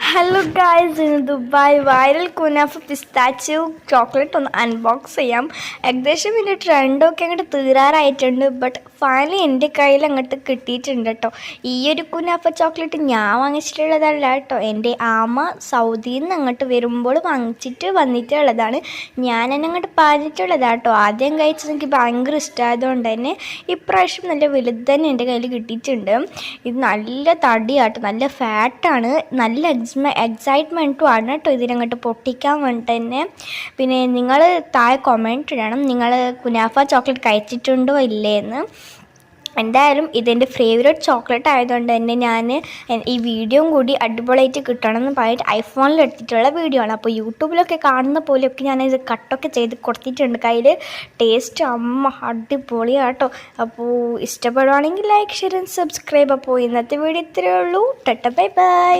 Hello guys, ഇന്ന് Dubai viral kunafa പിസ്താച്ചു chocolate ഒന്ന് unbox ചെയ്യാം. ഏകദേശം ഇതിൻ്റെ ട്രെൻഡൊക്കെ അങ്ങോട്ട് തീരാറായിട്ടുണ്ട്. ബട്ട് ഫൈനലി എൻ്റെ കയ്യിൽ അങ്ങോട്ട് കിട്ടിയിട്ടുണ്ട് കേട്ടോ. ഈ ഒരു കുനാഫ ചോക്ലേറ്റ് ഞാൻ വാങ്ങിച്ചിട്ടുള്ളതല്ല കേട്ടോ. എൻ്റെ ആമ സൗദിയിൽ നിന്ന് അങ്ങോട്ട് വരുമ്പോൾ വന്നിട്ടുള്ളതാണ്. ഞാൻ തന്നെ അങ്ങോട്ട് പറഞ്ഞിട്ടുള്ളതാണ് കേട്ടോ. ആദ്യം കഴിച്ചത് എനിക്ക് ഭയങ്കര ഇഷ്ടമായതുകൊണ്ട് തന്നെ ഇപ്രാവശ്യം നല്ല വലുത് തന്നെ എൻ്റെ കയ്യിൽ കിട്ടിയിട്ടുണ്ട്. ഇത് നല്ല തടിയാട്ടോ, നല്ല ഫാറ്റാണ്, നല്ല എക്സൈറ്റ്മെൻറ്റും ആണ് കേട്ടോ ഇതിനങ്ങോട്ട് പൊട്ടിക്കാൻ വേണ്ടിയിട്ട് തന്നെ. പിന്നെ നിങ്ങൾ താഴെ കമൻറ്റ് ഇടണം, നിങ്ങൾ കുനാഫ ചോക്ലേറ്റ് കഴിച്ചിട്ടുണ്ടോ ഇല്ലേ എന്ന്. എന്തായാലും ഇതെൻ്റെ ഫേവറേറ്റ് ചോക്ലേറ്റ് ആയതുകൊണ്ട് തന്നെ ഞാൻ ഈ വീഡിയോയും കൂടി അടിപൊളിയായിട്ട് കിട്ടണമെന്ന് പറഞ്ഞിട്ട് ഐഫോണിൽ എടുത്തിട്ടുള്ള വീഡിയോ ആണ്. അപ്പോൾ യൂട്യൂബിലൊക്കെ കാണുന്ന പോലെയൊക്കെ ഞാനിത് കട്ടൊക്കെ ചെയ്ത് കൊടുത്തിട്ടുണ്ട്. കയ്യിൽ ടേസ്റ്റ് അടിപൊളിയാട്ടോ. അപ്പോൾ ഇഷ്ടപ്പെടുവാണെങ്കിൽ ലൈക്ക്, ഷെയർ ആൻഡ് സബ്സ്ക്രൈബ്. അപ്പോൾ ഇന്നത്തെ വീഡിയോ ഇത്രയേ ഉള്ളൂ. Bye bye.